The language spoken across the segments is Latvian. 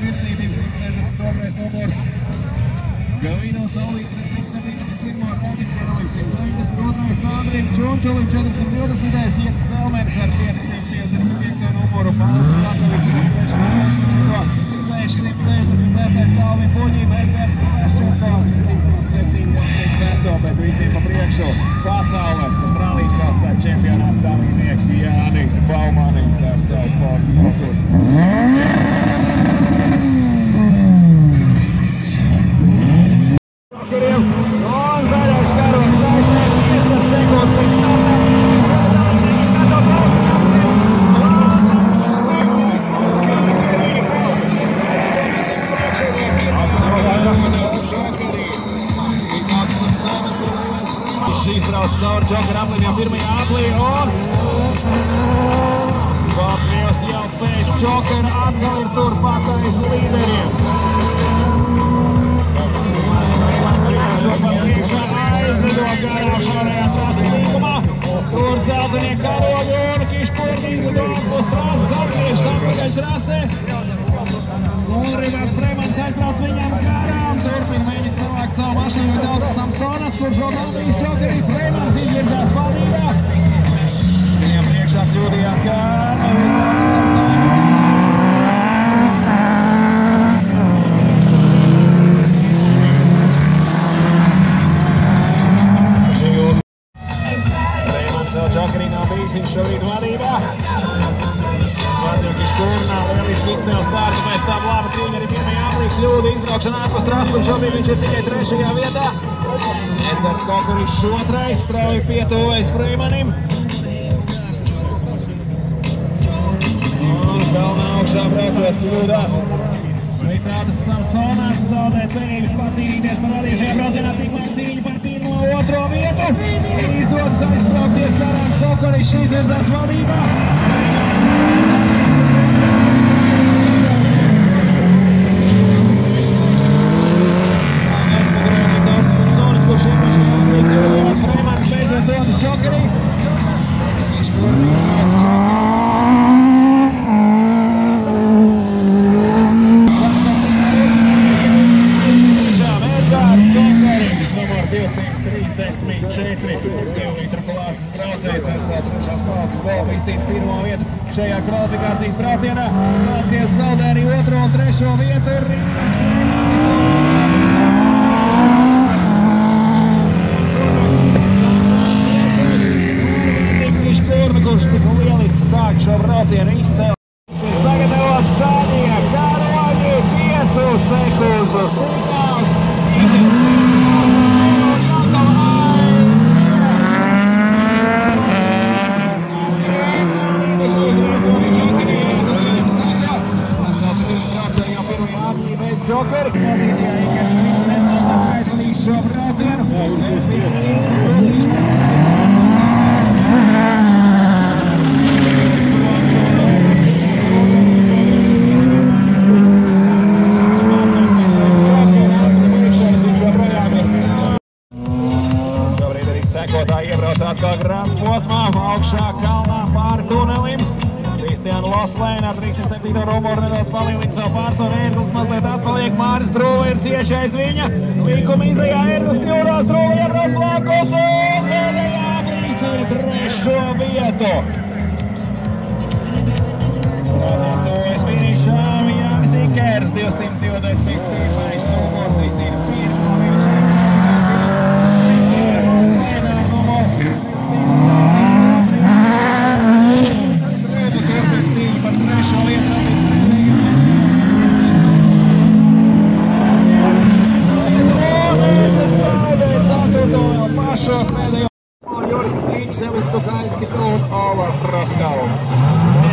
virsnība 260 numurs. Gavino Saulīts ar 171. pozīciju, 192. Sandrim Čunčulim 420. Ģietas Zelmenis ar 555. numuru, Pauls Sakavičs ar 666. Kalvin Puģim, Edgars Paščukovs 376. Bet visiem pa priekšu pasaules rallija čempionāta dalībnieks Jānis Baumanis ar savu Ford Focus. Un zaļais karogs taisnēm 5 sekundes līdz startam. Izbrauc cauri Džokera aplīm pirmajā aplī un Baltkrievs jau pēc Džokera atkal ir turpat aiz līderiem. Aizlido garā šaurajā trases līgumā. Tur dzeltenie karogi un Kiškurni izlido uz trases atgriežas atpakaļ trasē. Un Rivards Freimans aizbrauc viņam garām. Turpin mēģina savākt savu mašīnu Vitautas Samsonas, kurš vēl nav bijis Džokerī. Freimans izvirzās valdībā. Viņam priekšā kļūdījās gan Vitautas Samsonas. Džokerī nav bijis, viņš šobrīd vadībā. Vazim Kiškurnā lieliski izcēl startu, pēc tam laba cīņa arī pirmajā aplī kļūda izbraukšana ārpus trases, un šobrīd viņš ir tikai 3. vietā. Edgars Kokurišs 2. strauji pietuvojas Freimanim. Un kalnā augšā braucot kļūdās. Vitautas Samsonas zaudē cerības pacīnīties par vadību šajā braucienā, tikmēr cīņa par 1. 2. vietu. Izdodas aizbraukties garām, Kokurišs izvirzās vadībā. Vitautas Samsonas, kurš iepriekšējā aplī kļūdījās, Freimans beidzot dodas Džokerī. Numur 234, 2 litru klāsas braucējs ar savu 3. paudzes golfu izcīna 1. vietu šajā kvalifikācijas braucienā. Baltkrievs zaudē arī 2. un 3. vietu. Kiškurni, kurš tik lieliski sāk šo braucienu izcelt. Sagatavot zaļie karogi, 5 sekundžu signāls. Džokeri pozīcijā Ikers nedaudz aizvadīs šo braucienu. Šobrīd arī sekotāji iebrauc atkal grāns posmā, augšā kalnā pāri tunelim. Kristiāna Loslēna ar 307. numuru nedaudz palielina savu pārsvaru. Ērglis mazliet atpaliek, Māris Drūva ir tieši aiz viņa. Spīkuma izejā Ērglis kļūdās, Drūva iebrauc blakus un pēdējā brīdī 3. vietu. Tuvojas finišām Jānis Ikers, 221. numurs, izcīna 1. vietu. Kristiāna numuru 3. vietu. Pašos pēdējos Juris Līķis, Elis Dukainskis un Ola Fraskau.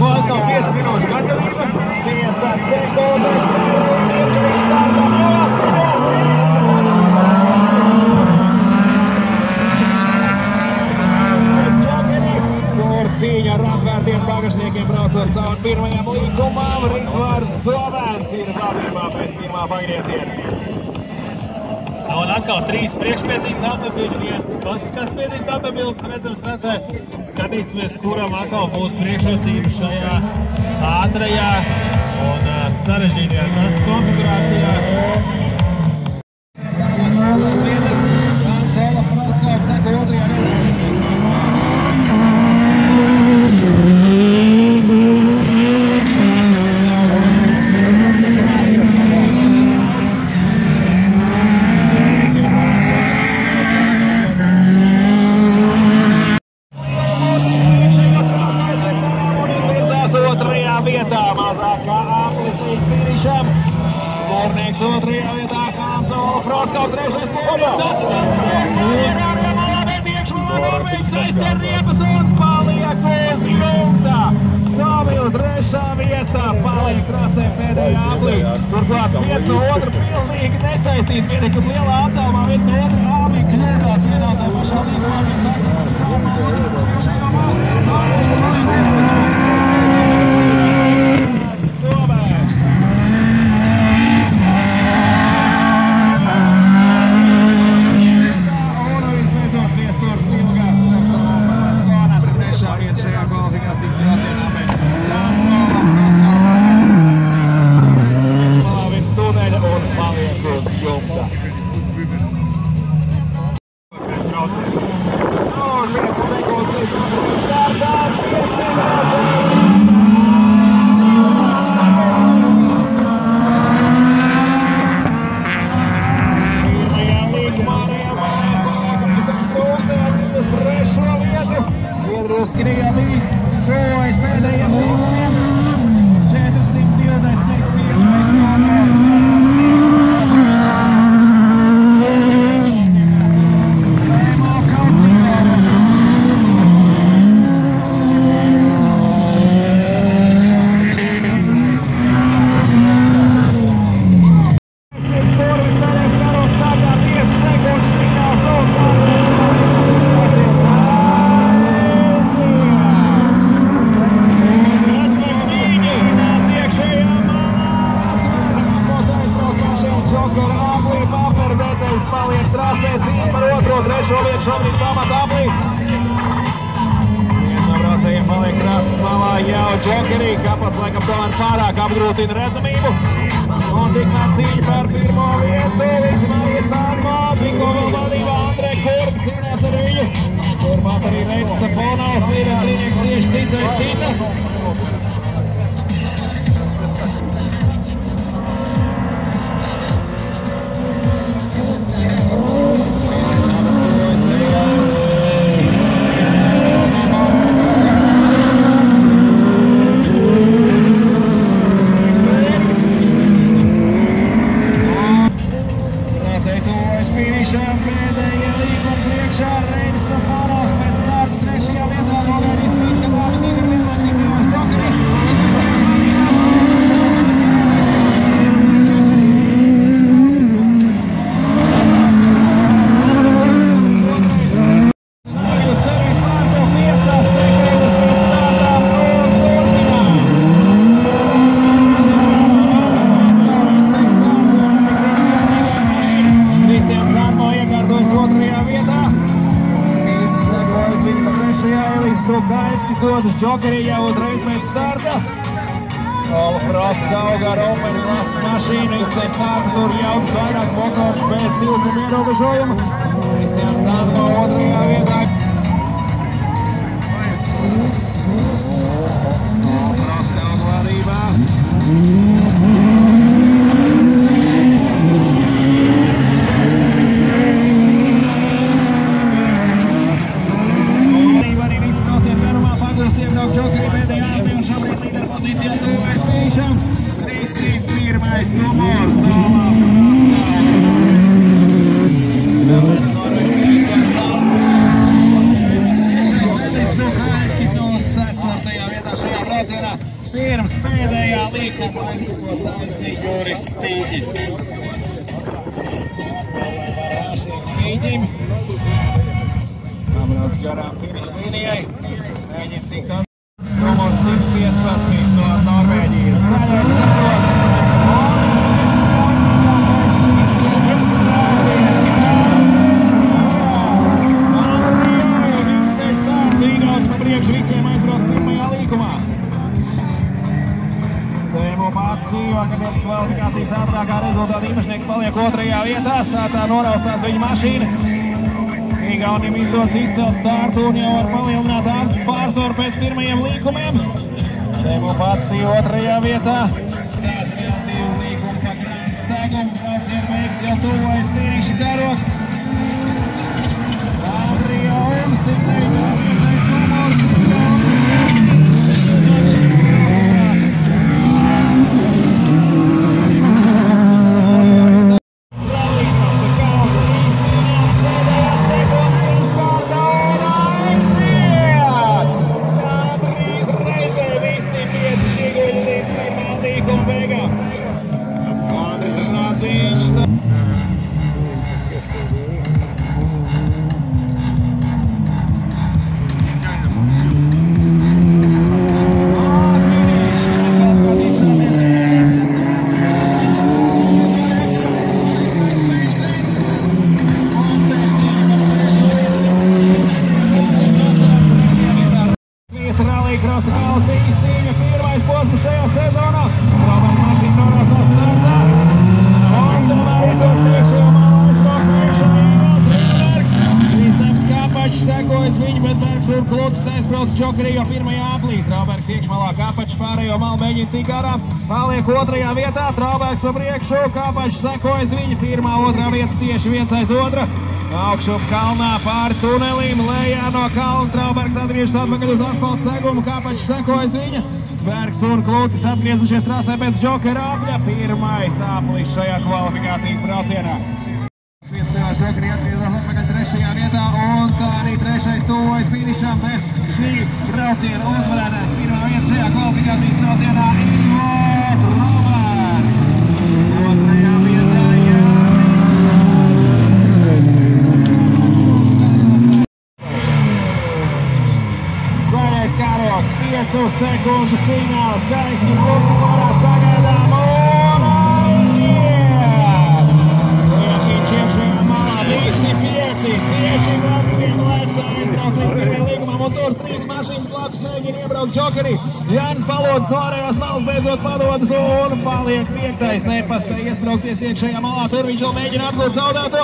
Atkal 5 minūtes gatavība, 5 sekundes. Tur cīņa ar atvērtiem bagažniekiem braucot caur pirmajam līkumam. Ritvars Zobēns ir vadībā pēc pirmā pagrieziena. Un atkal 3 priekšpēcīgas automobiļi, viens klasiskās pēcīgas automobiļas redzams trasē. Skatīsimies, kuram atkal būs priekšrocība šajā ātrajā un ļoti sarežģītajā trases konfigurācijā. Mūrnieks otrajā vietā, Kanzola, Froskaus trešais mūrnieks, atcitās ārējā malā, bet iekšmalā Norvēģis aizķer riepas un paliek uz jumta. Stabili trešā vietā, paliek trasē pēdējā aplī. Turklāt viens no otra pilnīgi nesaistīt, pietiekami lielā attālumā, viens no otra abi kļūdās vienā tā pašā līgumā, viens atcitās trāmā, otrs priekšējā malā. Tuvojas pēdējiem līgumiem. 421. numurs. Emo Kautnikovs. Stūris saļais karoks stāvā 5 sekundes signāls un paliek trasē, cīņa par otro, trešo vietu šobrīd pamat aplī. Viens no braucējiem paliek trases malā jau Džokerī, kāpēc laikam tomēr pārāk apgrūtina redzamību. Un tikmēr cīņa par pirmo vietu, visi Marija Sanmo, tikko vēl vadībā Andrē Kurba cīnās ar viņu. Turpat arī Reičs Safonovs, līderinieks tieši cits aiz cita. Pēdējie līguma priekšā Reičs Safonovs pēc starta trešajā vietā Norvēģijas Pītkadāvi līderi vienlaicīgi divos Džokerī. Trukainskis dodas Džokerī jau uzreiz pēc starta. Froskau gar Open klases mašīnu izceļ starta, tur jaudas vairāk motors bez tilpuma ierobežojuma. Kristians Sanmo otrajā vietā. Froskau vadībā. Džokerī pēdējā aplī un šobrīd līdera pozīcijā tuvojas finišam. 301. numurs Sālā Trukainskis un 4. vietā šajā braucienā. Pirms pēdējā līkuma aiztukot taisnīgi Juris Spīķis. Spīķim pabrauc garām finiša līnijai. Mēģina tikt atpakaļ. Numurs 115 no Norvēģijas. Zaļais karoks. Andrija izceļ startu. Igauts pa priekšu visiem aizbrauc pirmajā līkumā. Tēmo Pats akciju, akadēmiskās kvalifikācijas ātrākā rezultāta īpašnieks paliek 2. vietā, startā noraustās viņa mašīna. Igaunim izdodas izcelt startu un jau var palielināt ārsts pārsvaru pēc pirmajiem līkumiem. Demo Paci 2. vietā. Tāds vēl 2 līkumi pa Grāns segumu, braucienu beigas jau tuvojas finiša karoks. Andrija un 195. numurs. Džokerī jau 1. aplī. Traubergs iekšmalā, Kāpačs pārējo malu mēģina tik garām. Paliek 2. vietā, Traubergs pa priekšu, Kāpačs sekojas viņa. 1., 2. vieta cieši viens aiz otru. Augšup kalnā pāri tunelim, lejā no kalna. Traubergs atgriežas atpakaļ uz asfalta segumu, Kāpačs sekojas viņa. Bergs un Klucis atgriezušies trasē pēc Džokera apļa. 1. aplis šajā kvalifikācijas braucienā. Džokeri atgriezās atpakaļ 3. vietā un tā arī 3. tuvojas finišam, bet šī brauciena uzvarētājs 1. vieta šajā kvalifikācijas braucienā ir Traubergs. 2. vietā zaļais karoks, 5 sekundžu signāls, gaismas luksuporā sagaidām un aiziet! Visi 5, cieši brauc vienlaicā, aizbrauc līdz 1. līgumam un tur 3 mašīnas blakus mēģina iebraukt Džokerī. Jānis Palods no ārējās malas beidzot padodas un paliek 5. Nepaspēja iespraukties iekšējā malā, tur viņš vēl mēģina atgūt zaudēto.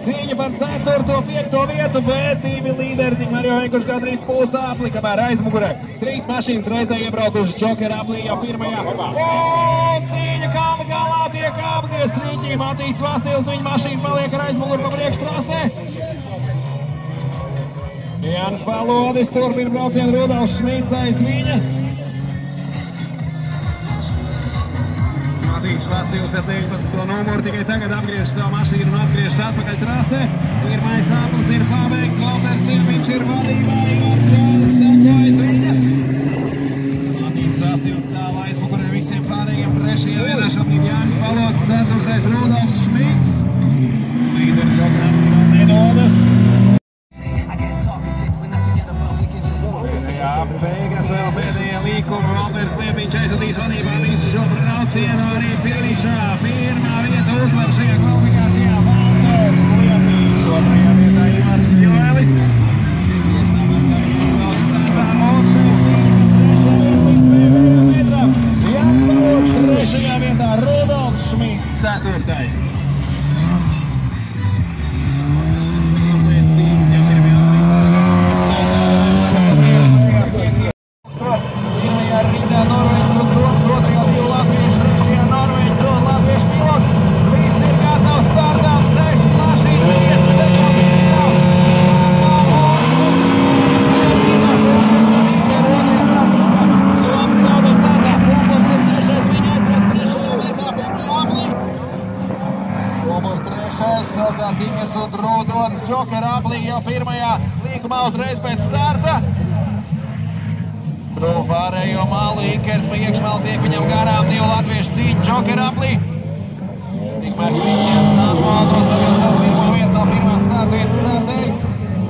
Cīņa par 4., 5. vietu, bet 2 līderi tikmēr jau veikuši gandrīz pusi apli, kamēr aizmugurē 3 mašīnas reizē iebraukuši Džokera aplī jau 1. Un cīņa kalna galā tiek apgriezts riņķī. Matīs Vasils, viņa mašīna paliek ar aizmuguru pa priekštrasē. Jānis Palodis turpina braucienu, Rudolfs Šmits aiz viņa. Matīs Vasils ar 19. numuru tikai tagad apgriež savu mašīnu un atgriežas atpakaļ trasē. 1. aplis ir pabeigts, Valters Liepiņš ir vadībā, Igors Jānis sekojas viņa. Matīs Vasils stāv aizmugurē visiem pārējiem 3. vietā, šobrīd Jānis Palodis, 4. Rudolfs Šmits. Līderi Džokeram nedodas. Beigas vēl pēdējie līkumi, Valters Liepiņš aizvadīs vadībā visu šo braucienu arī finišā. 1. vieta uzvar šajā kvalifikācijā Valters Liepiņš, 2. vietā Ivars Joelis. Tieši tāpat kā Ivars startā un šeit cīņa 3. līdz pēdējā metrā. Jānis Palods 3. vietā, Rudolfs Šmits 4. Džokera aplī jau 1. līkumā uzreiz pēc starta. Trūk pārējo malu, Ikers pa iekšmalu tiek viņam garām, 2 latviešu cīņu Džokera aplī. Tikmēr Kristians Sandvaldo savies ar 1. vietu no 1. starta vietas startējis.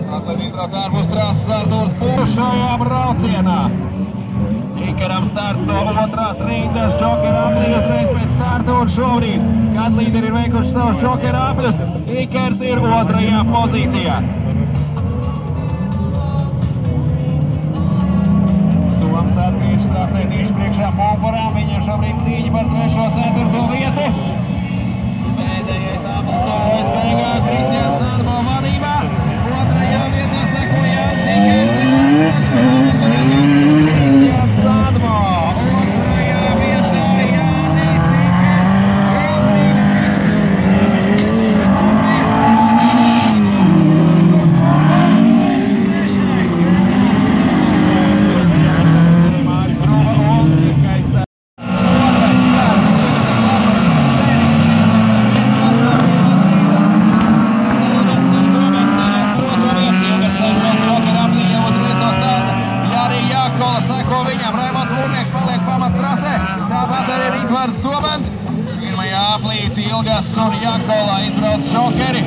Atslēd izbrauc ārpus trases Artūrs Pušs šajā braucienā. Ikeram starts no 2. rindas, Džokera aplī uzreiz pēc starta un šobrīd, kad līderi ir veikuši savus Džokera apļus, Ikers ir 2. pozīcijā. Soms atgriežas trasē tieši priekšā Pumparām. Viņiem šobrīd cīņa par 3. un 4. vietu. Pēdējais apelstojas beigā Kristians Sandmo vadībā. 2. vietā seko Jānis Sikers. Kristians Sandmo. 2. vietā Jānis Sikers. Ilgas un Jakolā izbrauc Žokeri.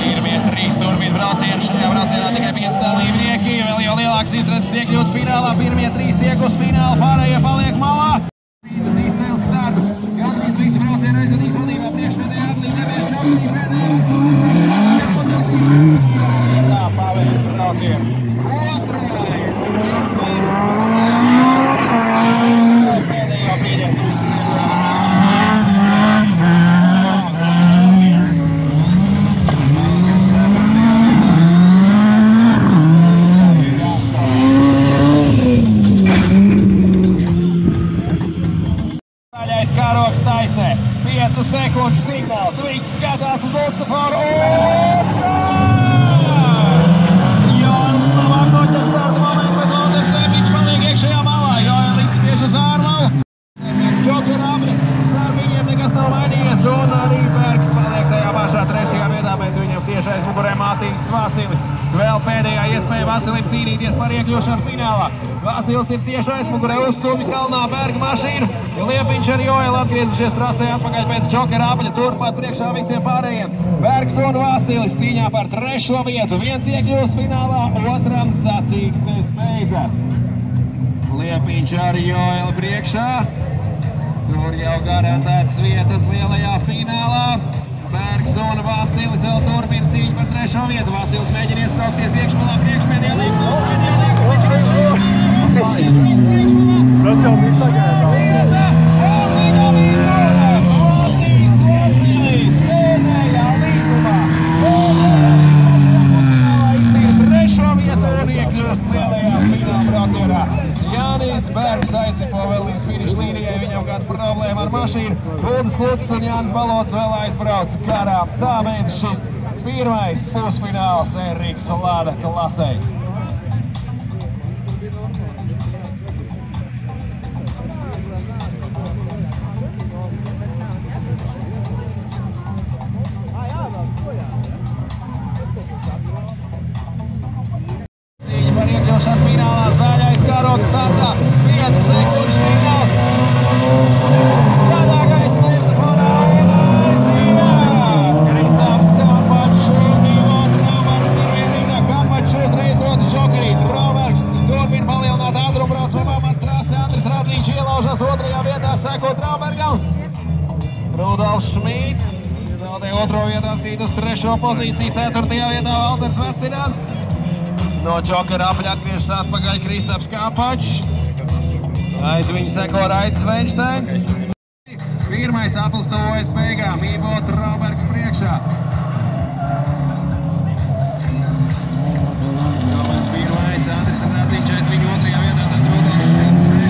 Pirmie 3 turpina braucieni. Šajā braucienā tikai 5 dalībnieki. Vēl jau lielāks izredzes iekļūt finālā. Pirmie 3 tiek uz finālu, pārējie paliek malā. Rītas izcēls startu. Gandrīz visi braucieni aizvadīs vadībā. Priekšpēdējā aplī devies Žokeri. Pēdējā tā pavērs braucienu. Otrais. Pēdējā brīdē. Karoks taisnē, 5 sekundžu signāls, viss skatās uz luksaforu un start! Jānis labāk noķer starta momentu, bet Londers Lepiņš paliek iekšējā malā, Jānis izspiež uz ārmalu. Žokera abri, starp viņiem nekas nav mainījies un arī Bergs paliek tajā pašā 3. vietā, bet viņam tieši aiz mugurē Mātīs Vasilis. Vēl pēdējā iespēja Vasilim cīnīties par iekļūšanu finālā. Vasils ir cieši aizmugurē, uzstumi kalnā Berga mašīnu. Liepiņš ar Joelu atgriezušies trasē atpakaļ pēc Žokera apaļa, turpat priekšā visiem pārējiem. Bergs un Vasilis cīņā par 3. vietu. Viens iekļūst finālā, otram sacīkstes beidzas. Liepiņš ar Joelu priekšā. Tur jau garantētas vietas lielajā finālā. Bergs un Vasilis vēl turpina cīņu par 3. vietu. Vasils mēģina iesprāukties iekšmalā, priekšpēdējā līku, viņš ir iekšmalā. Tas jau bija sagaidām. Vieta, un viņam izdodas. Matīs Vasilis pēdējā līkumā. Iztīra 3. vietu un iekļūst lielajā fināla braucienā. Jānis Bergs aizripo vēl līdz finiša līnijai, viņam kāda problēma ar mašīnu. Uldis Klucis un Jānis Balots vēl aizbrauc garām. Tā beidz šis pirmais pusfināls Enriks Lada klasē. Cīņa par iekļaušanu finālā, zaļais karoks startā, 5 sekundžu signāls. Zaļākais luksafonā un aizījā. Kristaps Kampačs un Ivo Traubergs pirmie Kampačs uzreiz dod Žokerī. Traubergs turpina palielināt ātrumu, brauc pa pamatu trasi. Andris Radzīņš ielaužas 2. vietā, seko Traubergam. Rudolfs Šmīts zaudē 2. vietā, tīt uz 3. pozīciju, 4. vietā Valters Vecināns. No Žokera apaļa atgriežas atpakaļ Kristaps Kampačs. Aiz viņu seko Raits Veinšteins. Pirmais aplis tuvojas beigām, Ivo Traubergs priekšā. Traubergs pirmais, Andris Radzīņš aiz viņu 2. vietā, tad Rudolfs Šmīts 3.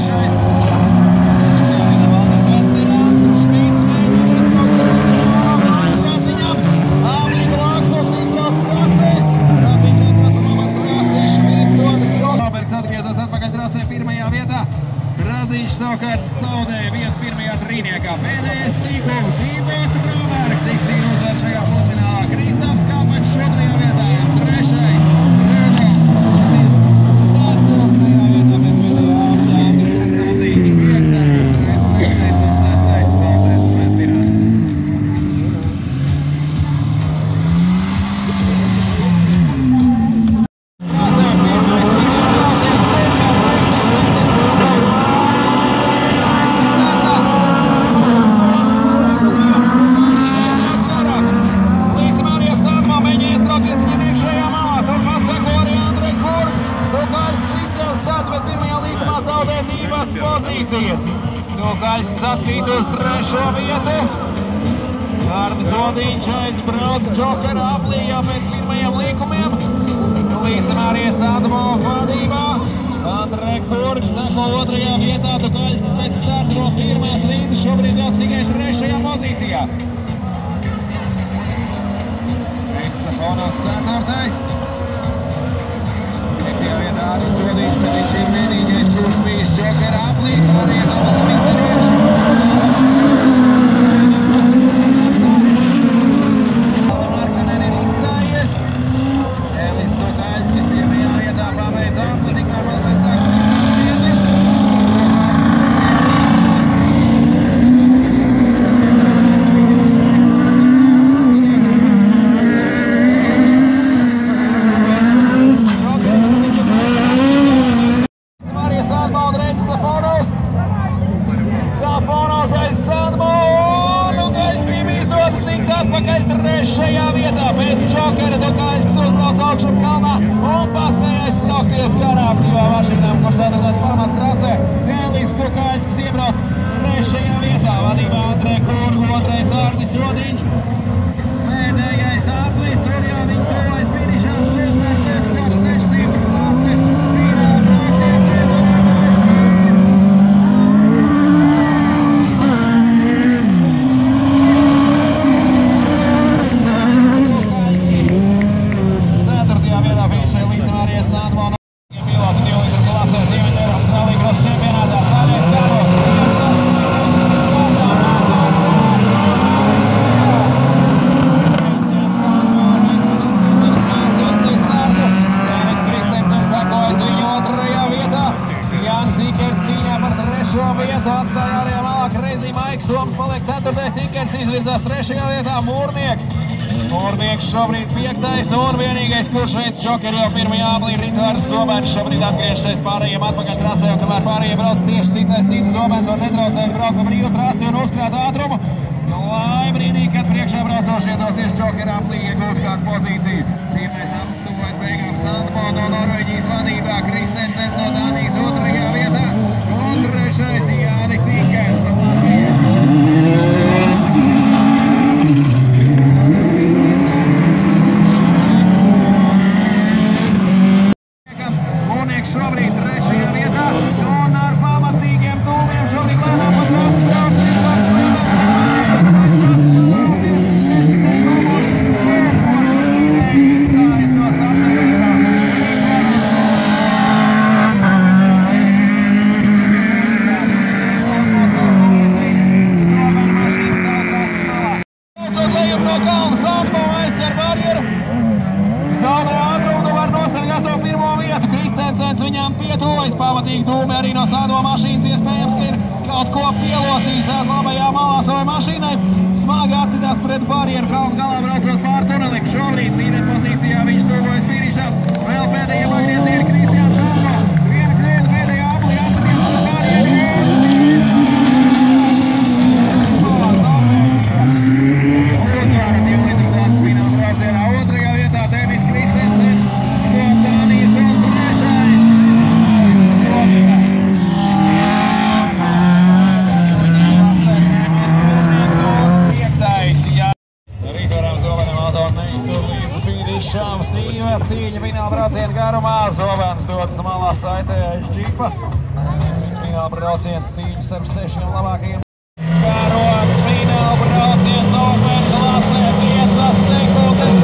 Valters Vecināns, Šmīts mēģina iesprāukties Radzīņam. Āmīgi Lakos izbrauc trasē. Radzīņš aizbrauc pa pamatu trasi, Šmīts dodas Traubergs atgriezās atpakaļ trasē 1. vietā. Radzīņš savukārt zaudēja vietu 1. trīniekā. Pēdējais līgums Ivo Traubergs izcīna uzvaru šajā pusfinālā. Kristaps Kampačs 2. vietā un 3. Rudolfs Šmīts. 4. vietā pēc pēdējā apļā Andris Radzīņš. 5. Raits Veinšteins un 6. Valters Vecināns. vietu. Kārnis Odiņš aizbrauc Džokera aplījā pēc pirmajiem līkumiem. Līsim arī Sadmo vadībā. Andrē Kurgs sako otrajā vietā, Tukaļskis pēc starta no pirmās rītas šobrīd brauc tikai trešajā pozīcijā. Eksafonos ceturtais. Piektajā vietā arī Odiņš, bet viņš ir vienīgais, kurš bijis Džokera aplījā. Arī domāju, izdarījuši. Atpakaļ trešajā vietā pēc Džokera Tukaļskis uzbrauc augšup kalnā un paspēja aizspraukties garām divām mašīnām, kuras atradās pamat trasē. Elis Tukaļskis iebrauc trešajā vietā, vadībā Andrē Kurgu, otrais Ārnis Odiņš. Pēdējais aplis, tur jau viņi tuvojas finišām super 1600 klases. Fināla brauciens iezvanātājs izvirzās trešajā vietā Mūrnieks. Mūrnieks šobrīd piektais un vienīgais, kurš veic Džokeru jau pirmajā aplī, Ritvars Zobens šobrīd atgriežas pārējiem atpakaļ trasē, un kamēr pārējie brauc tieši citais Zobens var netraucēt braukt pa brīvu trasi un uzkrāt ātrumu, lai brīdī, kad priekšā braucošie dosies Džokeru aplī iegūt kādu pozīciju. Pirmais aplis tuvojas beigām Sandmo no Norvēģijas vadībā, Kristensens no Dānijas otrajā vietā un trešais Jānis Ikers Latvijā. Šobrīd trešajā vietā un ar pamatīgiem tūmiem šobrīd lēnām pa trasi brauc viņām pietuvojas pamatīgi dūmi arī no Sado mašīnas. Iespējams, ka ir kaut ko pielocījis labajā malā savai mašīnai. Smagi atcidās pret barjeru kalnu galā braucot pār tunelim. Šobrīd līderi pozīcijā viņš tuvojas finišam. Vēl pēdējie pagriezieni Kristiāns Sado. Viena kļūda pēdējā aplī atcidies pret barjeru. Uzvara 2 litru klases fināla braucienā. Otrajā vietā Denis Kristensen no Dānijas un trešais cīņa fināla brauciena garumā. Zobens dodas malā saitē aiz džipa. Fināla brauciens cīņa starp 6 labākajiem. Skaroks fināla brauciens Open klasē 5 sekundes.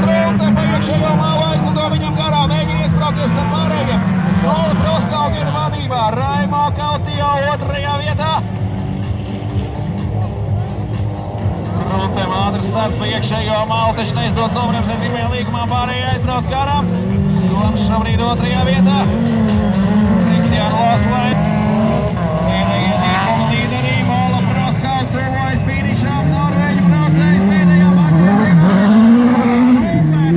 Grunte pa iekšējo malu aizlido viņam garā. Mēģina iesprākties starp pārējiem. Ola Proskaugena vadībā. Raimo Kautijo otrajā vietā. Gruntēm ātrs starts pa iekšējo malu, taču neizdod nobremzēt pirmajā līkumā, pārējie aizbrauc garām. Soms šobrīd otrajā vietā. Kristiāna Loslēn. Pēdējie līkuma līderī Ola Proskaug tuvojas finišām. Norvēģu braucējs pēdējā pagriezienā.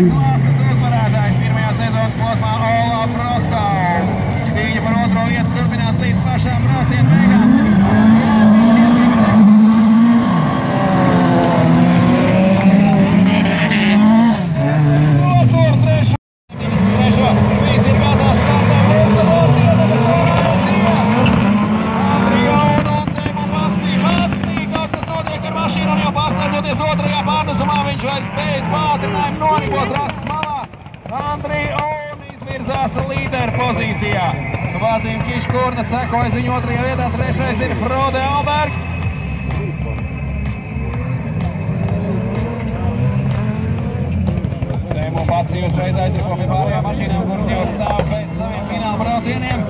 Klases uzvarētājs pirmajā sezonas posmā Ola Proskaug. Cīņa par otro vietu turpinās līdz pašām braucienu beigām. Viss ir gatavs startam. nonipo trases malā. Andri Un izvirzās līderu pozīcijā. Vācim Kiškurna sekojas viņu otrajā vietā, trešais ir Frode Alberg. Tēmu pats uzreiz aizriko pie pārējām mašīnām, kuras jau stāv pēc saviem fināla braucieniem.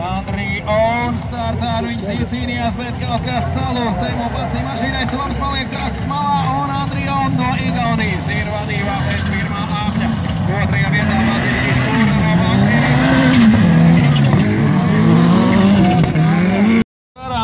Andri Un startā ar viņus cīnījās, bet kaut kas salūst. Tēmu pats mašīnai Soms paliek trases malā un Andri Un no Igaunijas ir vadībā pēc pirmā apļa. Otrajā vietā Vācim Kiškurna no Baltkrievijas.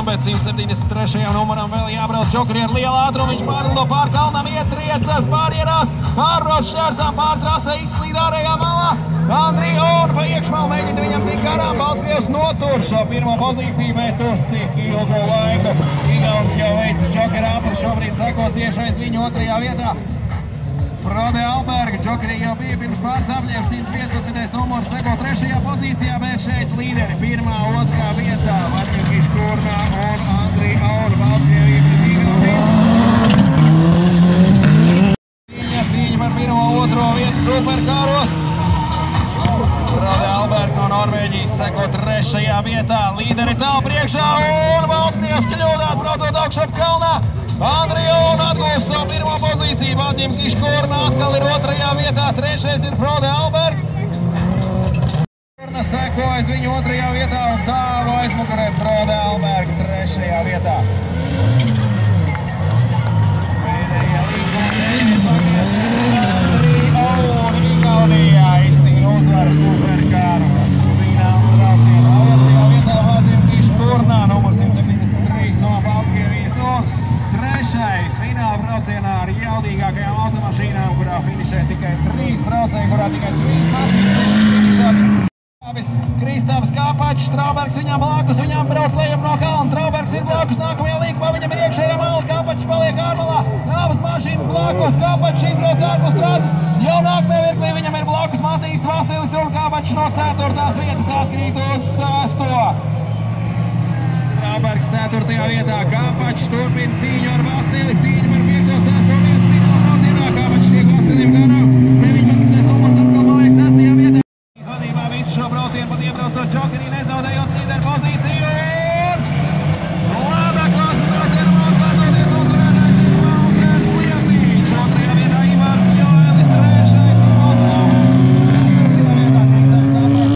Bet 173. numuram vēl jābrauc Džokeri ar lielu ātrumu. Viņš pārlido pār kalnam, ietriecas barjerās, pārbrauc šķērsām pār trasē, izslīd ārējā malā. Andri Un pa iekšmalu mēģina viņam tik garām. Baltkrievs notur šo pirmo pozīciju, bet uz cik ilgu laiku. Igaunis jau veicis Džokeri apli, šobrīd sako ciešais viņu otrajā vietā. Frode Alberga, Džokeri jau bija pirms pāris apļiem, 115. numurs seko trešajā pozīcijā, bet šeit līderi pirmā, otrā vietā. Vācim Kiškurna un Andri Un, Baltkrievija pret Igauniju. Cīņa par pirmo, otro vietu superkāros. Frode Alberga no Norvēģijas seko trešajā vietā, līderi tālu priekšā un Baltkrievs kļūdās braucot augšup kalnā. Andri Un atgūst savu pirmo pozīciju, Vācim Kiškurna atkal ir otrajā vietā, trešais ir Frode Alberg. Kiškurna sekojas viņu otrajā vietā un tālu aizmukurē Frode Alberg trešajā vietā. Pēdējā līguma Andri Un Igaunijā izcīna uzvaru superkāru. Fināla braucienā otrajā vietā Vācim Kiškurna, numurs 173 no Baltkrievijas un trešais fināla braucienā ar jaudīgākajām automašīnām, kurā finišē tikai 3 braucēji, kurā tikai 3 mašīnas finišā. Kristaps Kāpačs, Traubergs viņam blakus, viņam brauc lejam no kalna. Traubergs ir blakus, nākamajā līkumā viņam ir iekšējā mala, Kāpačs paliek ārmalā. Abas mašīnas blakus, Kāpačs izbrauc ārpus trases. Jau nākamajā virklī viņam ir blakus Matīs Vasilis un Kāpačs no 4. vietas atkrīt uz 6. Traubergs 4. vietā, Kāpačs turpina cīņu ar Vasili, cīņu par 5. 6. vietu fināla braucienā. Kāpačs tiek Vasilim garām, 19. numurs atkal paliek 6. vietā. Vadībā visu šo braucienu pat iebraucot Džokeri, nezaudējot līderu pozīciju.